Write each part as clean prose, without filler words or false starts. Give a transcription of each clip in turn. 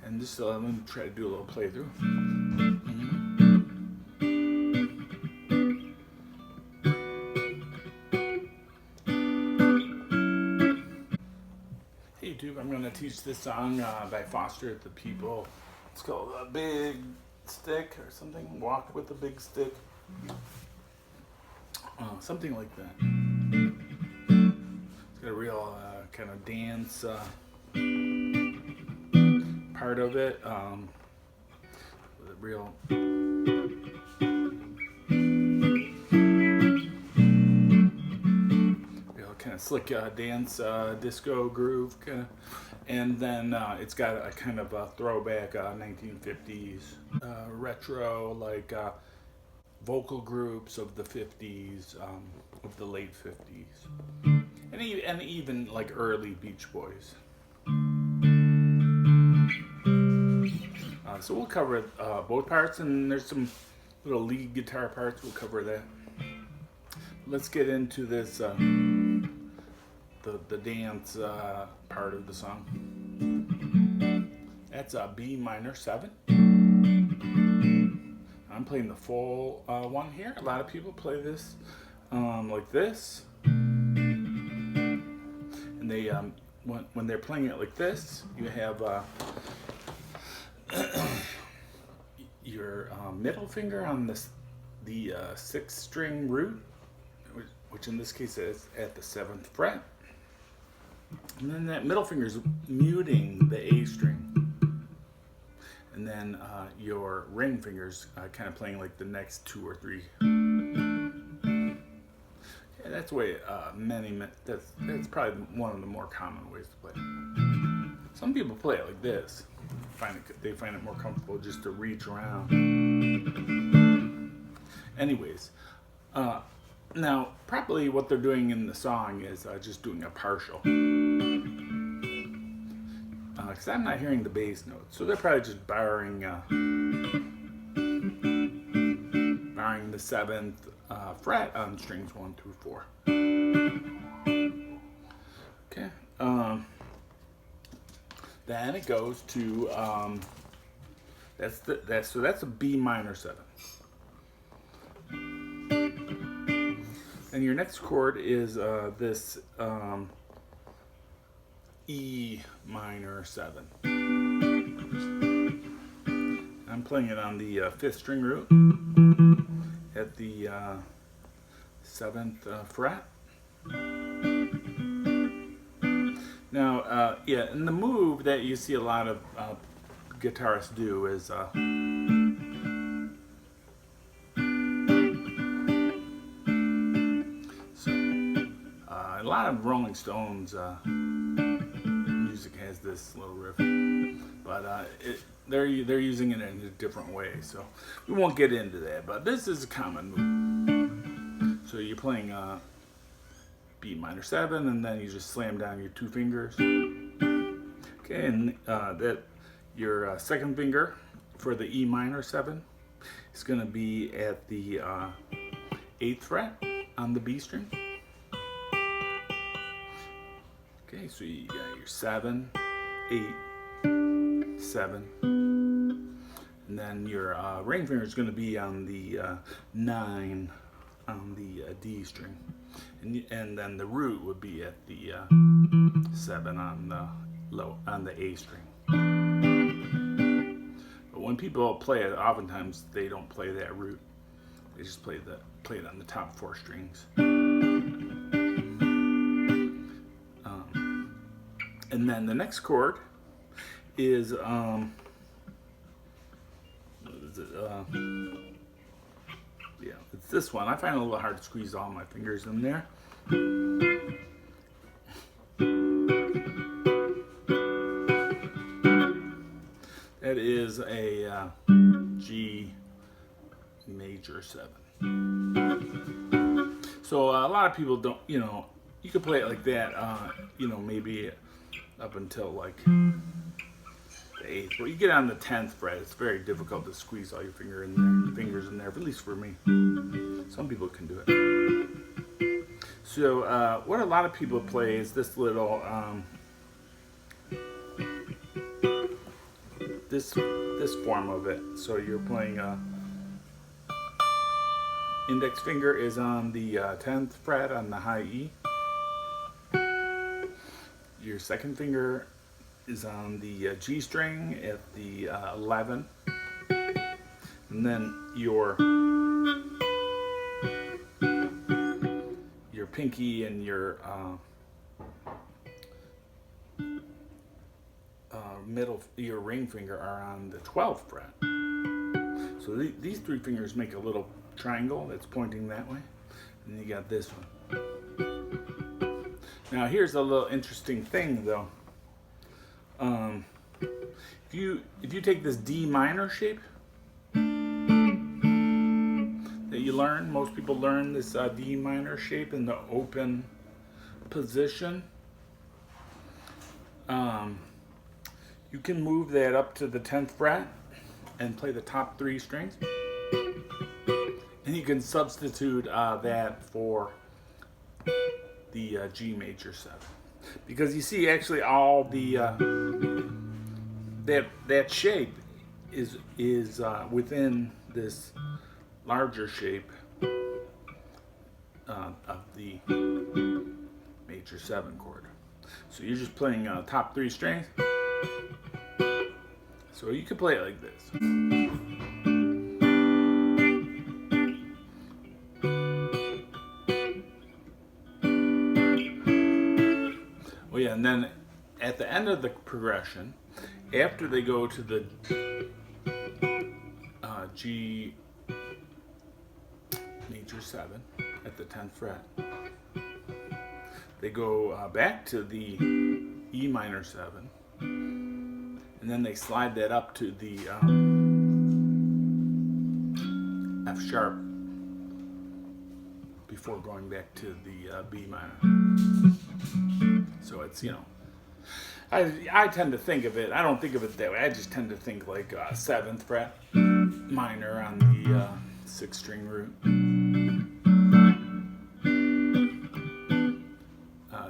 And just let me try to do a little playthrough. Hey YouTube, I'm going to teach this song by Foster the People. It's called A Big Stick or something. Walk with a Big Stick. Something like that. It's got a real kind of dance part of it. With a real kind of slick dance disco groove kind of, and then it's got a kind of a throwback 1950s retro like vocal groups of the 50s, of the late 50s, and even like early Beach Boys. So we'll cover both parts, and there's some little lead guitar parts. We'll cover that. Let's get into this the dance part of the song. That's a B minor 7. I'm playing the full one here. A lot of people play this like this, and they when they're playing it like this, you have your middle finger on the 6th string root, which in this case is at the 7th fret, and then that middle finger is muting the A string, and then your ring fingers kind of playing like the next 2 or 3. Yeah, that's the way that's probably one of the more common ways to play. Some people play it like this. They find it more comfortable just to reach around. Anyways, now probably what they're doing in the song is just doing a partial, because I'm not hearing the bass notes, so they're probably just borrowing the 7th fret on strings 1 through 4. Okay. Then it goes to that's a B minor 7. And your next chord is this E minor 7. I'm playing it on the 5th string root at the 7th fret. Now, yeah, and the move that you see a lot of guitarists do is a lot of Rolling Stones music has this little riff, but they're using it in a different way, so we won't get into that. But this is a common move. So you're playing B minor 7, and then you just slam down your 2 fingers. Okay, and that your 2nd finger for the E minor 7 is going to be at the 8th fret on the B string. Okay, so you got your 7, 8, 7, and then your ring finger is going to be on the 9 on the D string, and then the root would be at the 7 on the A string. But when people play it, oftentimes they don't play that root; they just play it on the top 4 strings. And then the next chord is what is it? Yeah, it's this one. I find it a little hard to squeeze all my fingers in there. That is a G major 7. So a lot of people don't, you could play it like that, maybe up until like the 8th. But you get on the 10th fret, it's very difficult to squeeze all your fingers in there, at least for me. Some people can do it. So what a lot of people play is this little this form of it. So you're playing index finger is on the 10th fret on the high E. Your second finger is on the G string at the 11, and then your pinky and your your ring finger are on the 12th fret. So these three fingers make a little triangle that's pointing that way, and you got this one. Now here's a little interesting thing though. If you take this D minor shape that you learn, most people learn this D minor shape in the open position. You can move that up to the 10th fret and play the top 3 strings, and you can substitute that for the G major 7, because you see actually all the that shape is within this larger shape of the major 7 chord. So you're just playing top 3 strings. So you could play it like this. Oh yeah, and then at the end of the progression, after they go to the G major 7 at the 10th fret, they go back to the E minor 7, and then they slide that up to the F sharp before going back to the B minor. So it's, you know, I tend to think of it, I don't think of it that way, I just tend to think like 7th fret minor on the 6th string root.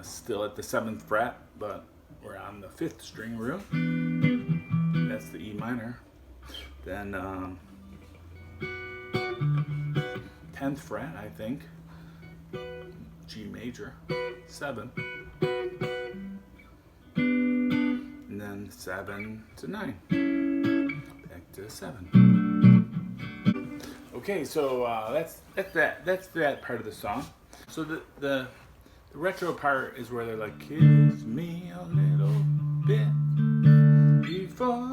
Still at the 7th fret, but we're on the 5th string root. That's the E minor. Then 10th fret, I think, G major, 7. And then 7 to 9. Back to 7. Okay, so that's that part of the song. So the retro part is where they're like, kiss me a little bit before.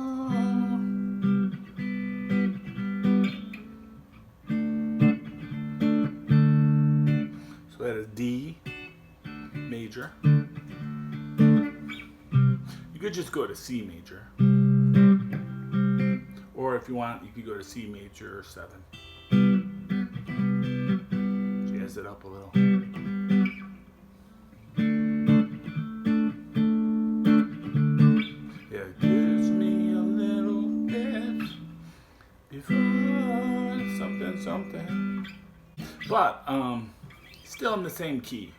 So that is D major. You could just go to C major. Or if you want, you could go to C major 7. Jazz it up a little. Something, but still in the same key.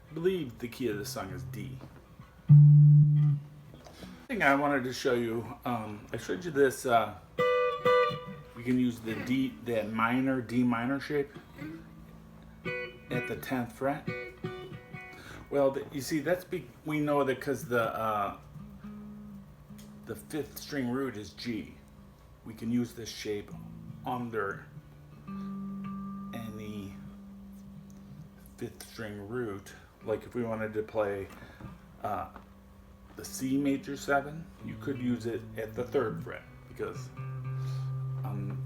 I believe the key of this song is D. Thing I wanted to show you, I showed you this. We can use the D minor shape at the 10th fret. Well, you see, we know that because the 5th string root is G. We can use this shape under any 5th string root. Like if we wanted to play the C major 7, you could use it at the 3rd fret, because on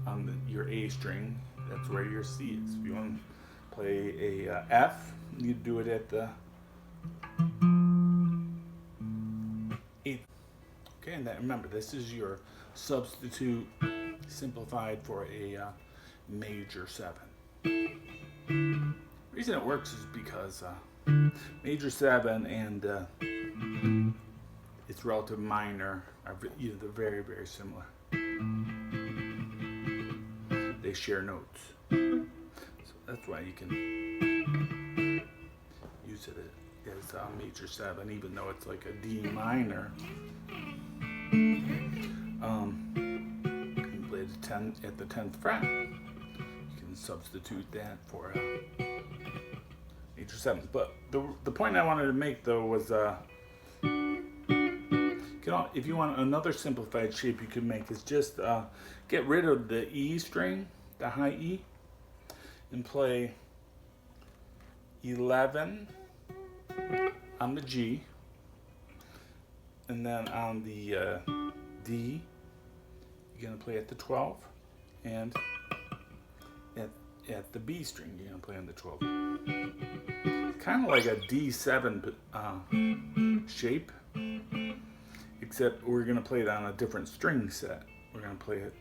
your A string, that's where your C is. If you want to play a F, you do it at the 8th. Okay, and remember, this is your substitute simplified for a major 7. The reason it works is because major 7 and its relative minor are they're very, very similar. They share notes. So that's why you can use it as major 7, even though it's like a D minor. the 10th fret. You can substitute that for major 7th. But the point I wanted to make though was if you want another simplified shape you can make is just get rid of the E string, the high E, and play 11 on the G, and then on the D you're going to play at the 12, and at the B string you're going to play on the 12. It's kind of like a D7 shape, except we're going to play it on a different string set. We're going to play it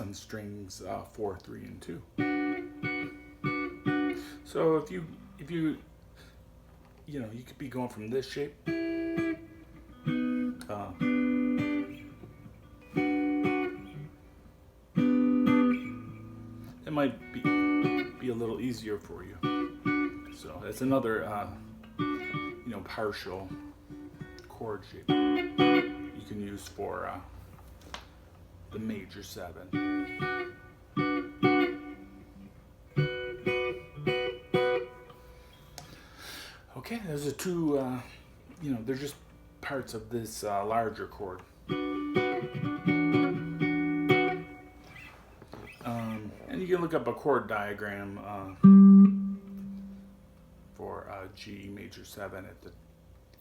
on strings 4, 3, and 2. So if you could be going from this shape it might be a little easier for you. So that's another partial chord shape you can use for the major 7. Okay, those are two, they're just parts of this larger chord. And you can look up a chord diagram for G major 7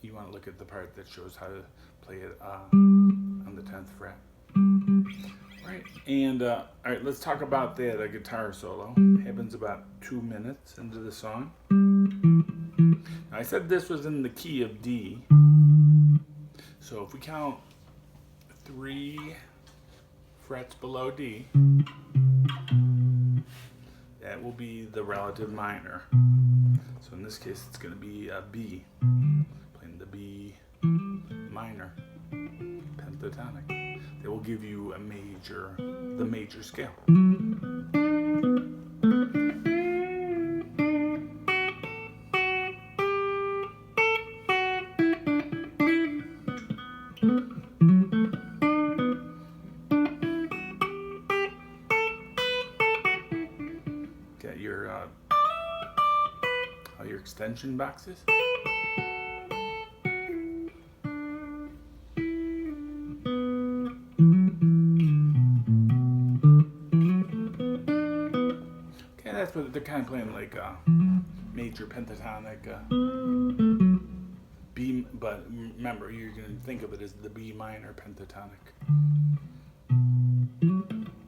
you want to look at the part that shows how to play it on the 10th fret. Right, and all right, let's talk about that guitar solo. It happens about 2 minutes into the song. Now, I said this was in the key of D, so if we count 3 frets below D, that will be the relative minor. So in this case, it's going to be a B, playing the B minor pentatonic. That will give you the major scale. Got your all your extension boxes. That's what they're kind of playing, like major pentatonic B, but remember you're going to think of it as the B minor pentatonic.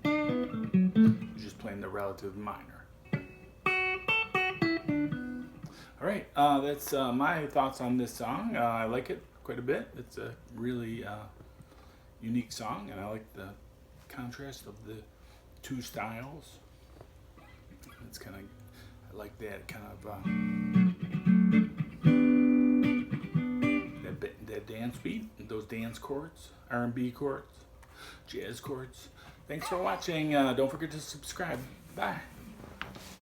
You're just playing the relative minor. All right, that's my thoughts on this song. I like it quite a bit. It's a really unique song, and I like the contrast of the two styles. It's kind of, I like that kind of that dance beat, those dance chords, R&B chords, jazz chords. Thanks for watching. Don't forget to subscribe. Bye.